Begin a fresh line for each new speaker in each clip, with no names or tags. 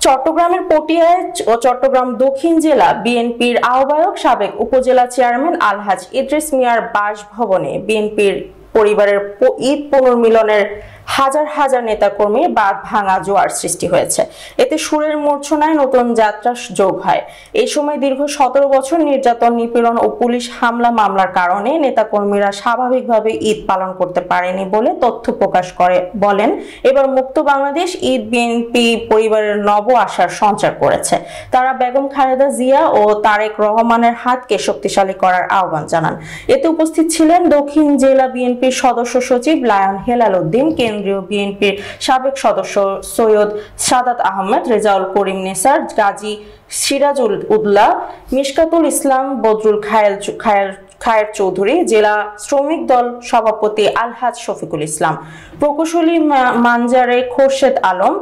চট্টগ্রামের পটিয়ায় ও চট্টগ্রাম দক্ষিণ জেলা বিএনপির আহ্বায়ক সাবেক উপজেলা চেয়ারম্যান আলহাজ ইদ্রিস মিয়ার বাসভবনে বিএনপির পরিবারের ঈদ পুনর্মিলনের হাজার হাজার নেতাকর্মীর বাঁধ ভাঙা জোয়ার সৃষ্টি হয়েছে। এতে সুরের মূর্ছনায় নতুন যাত্রা যোগ হয়। এই সময় দীর্ঘ 17 বছর নির্যাতন, নিপীড়ন ও পুলিশ হামলা মামলার কারণে নেতাকর্মীরা স্বাভাবিকভাবে ঈদ পালন করতে পারেনি বলে তথ্য প্রকাশ করে বলেন এবার মুক্ত বাংলাদেশ ঈদ বিএনপি পরিবারের নব আশার সঞ্চার করেছে। তারা বেগম খালেদা জিয়া ও তারেক রহমানের হাতকে শক্তিশালী করার আহ্বান জানান। এতে উপস্থিত ছিলেন দক্ষিণ জেলা বিএনপির সদস্য সচিব লায়ন হেলাল উদ্দিন, কেন্দ্রীয় বিএনপির সাবেক সদস্য সৈয়দ সাদাত আহমেদ, রেজাউল করিম নেসার, গাজী সিরাজুল উদ্দৌলা, মিশকাতুল ইসলাম, বদরুল খায়ের চৌধুরী, জেলা শ্রমিক দল সভাপতি আলহাজ শফিকুল ইসলাম, প্রকৌশলী Manzare Khorshed Alam,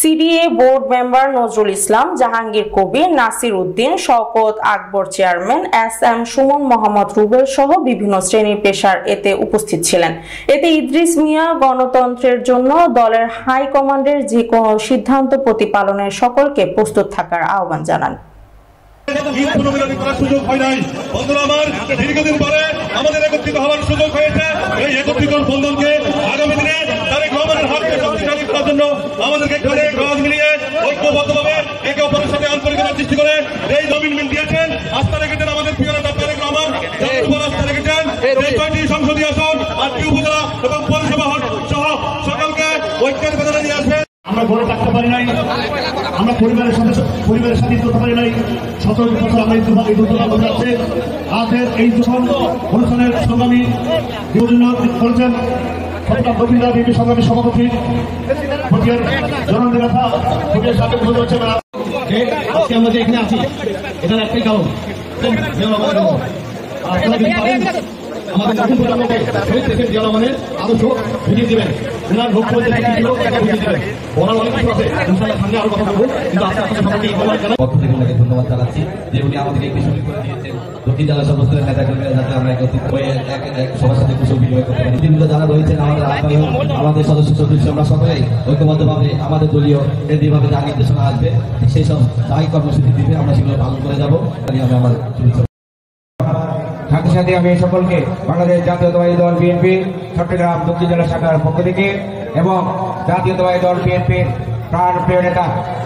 CDA board member Nazrul Islam, Jahangir Kabir, Nasir Uddin, Shawkat Akbar chairman, S M. Sumon, Mohammad Rubel সহ বিভিন্ন শ্রেণী পেশার এতে উপস্থিত ছিলেন। এতে ইদ্রিস মিয়া গণতন্ত্রের জন্য দলের হাই কমান্ডের যে কোনো সিদ্ধান্ত প্রতিপালনের সকলকে প্রস্তুত থাকার আহ্বান জানান।
দীর্ঘদিন পরে আমাদের একত্রিত হওয়ার সুযোগ হয়েছে। এই একত্রিত বন্ধনকে আগামী দিনে তারেক রহমানের হাতকে শক্তিশালী করার জন্য আমাদেরকে ঘরে কাজ মিলিয়ে ঐক্যবদ্ধভাবে একে অপরের সাথে আন্তরিকতা সৃষ্টি করে এই জমিন মিল দিয়েছেন। আস্থা রেখেছেন আমাদের প্রিয় নেতা তারেক রহমান, আস্থা রেখেছেন এই 6টি সংসদীয় আসন, 8টি উপজেলা এবং পৌরসভা সহ সকলকে ঐক্যের বেদনা নিয়ে আসবেন।
আমরা ঘরে থাকতে পারি নাই, আমরা পরিবারের সাথে করতে পারি নাই। 17 বছর আমরা এই দুর্ঘটনা ঘটে যাচ্ছে। আজকের এই যখন অনুষ্ঠানের সংগ্রামী করেছেন চট্টগ্রাম দক্ষিণ জেলা বিএনপি সংগ্রামী সভাপতি পটিয়ার জননেতা পটিয়ার সাথে হচ্ছে না। আজকে আমরা যে এখানে আছি এটার একটাই কারণ আমাদের নতুন প্রজন্মকে শহীদ দেশের জিয়া রহমানের আদর্শ বুঝিয়ে দেবেন। ওনার লক্ষ্য বুঝিয়ে দেবেন। ওনার অনেক কিছু আছে, ইনশাআল্লাহ সামনে আরো কথা বলবো, কিন্তু আজকে আপনাদের সকলকে পক্ষ থেকে ওনাকে ধন্যবাদ জানাচ্ছি যে উনি আমাদেরকে একটি সুযোগ করে দিয়েছেন দক্ষিণ জেলার সমস্ত নেতাকর্মীরা যাতে আমরা একত্রিত হয়ে এক সবার সাথে কুশল বিনিময় করতে পারি। দিনগুলো যারা রয়েছেন আমাদের আহ্বায়ক, আমাদের সদস্য সদস্য, আমরা সকলেই ঐক্যবদ্ধভাবে আমাদের দলীয় কেন্দ্রীয়ভাবে যা নির্দেশনা আসবে সেই সব স্থায়ী কর্মসূচি দিবে, আমরা সেগুলো পালন করে যাবো। আমি আমার
সাথে সাথে আমি সকলকে বাংলাদেশ জাতীয়তাবাদী দল বিএনপি চট্টগ্রাম দক্ষিণ জেলা শাখার পক্ষ থেকে এবং জাতীয়তাবাদী দল বিএনপির প্রাণপ্রিয় নেতা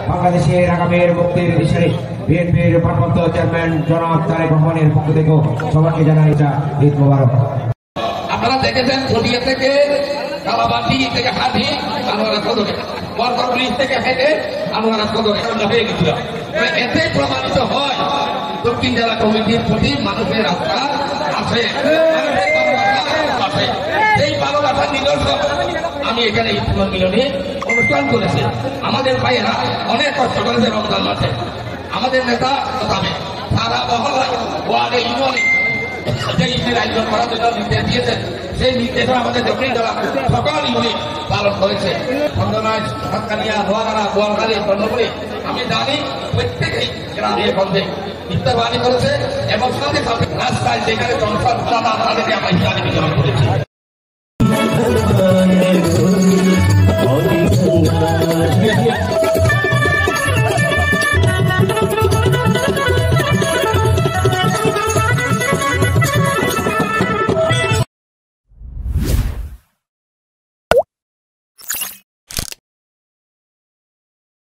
বাংলাদেশের আগামীর মুক্তির দিশারি বিএনপির ভারপ্রাপ্ত চেয়ারম্যান জনাব তারেক রহমানের পক্ষ থেকে সবাইকে জানাই ঈদ মোবারক।
আপনারা দেখেছেন ছড়িয়া থেকে কালাবাটি থেকে হাতি আনোয়ারা সদরে, বরকর ব্রিজ থেকে হেঁটে আনোয়ারা সদরে হয়ে গেছিল। এতে প্রমাণিত হয় দক্ষিণ জেলা কমিটির প্রতি মানুষের আস্থা আছে, সেই ভালোবাসা নিদর্শন। আমি এখানে ঈদ মিলনে অনুষ্ঠান করেছি। আমাদের ভাইয়েরা অনেক কষ্ট করেছে রমজান মাসে। আমাদের নেতা তথাপি সারা মহল্লায় ওয়ার্ডে ইউনিয়নে যে ঈদের আয়োজন করার জন্য নির্দেশ দিয়েছেন, সেই নির্দেশ আমাদের দক্ষিণ জেলা সকল ইউনিট পালন করেছে। খন্দনায়, সাতকানিয়া, নোয়াগাড়া, গোয়ালখালী, কর্ণপুরী আমি জানি প্রত্যেকেই গ্রামে গঞ্জে ইফতারবানি করেছে এবং সাথে সাথে রাস্তায় যেখানে জনসন তাদেরকে আমরা ইফতারি বিতরণ করেছি।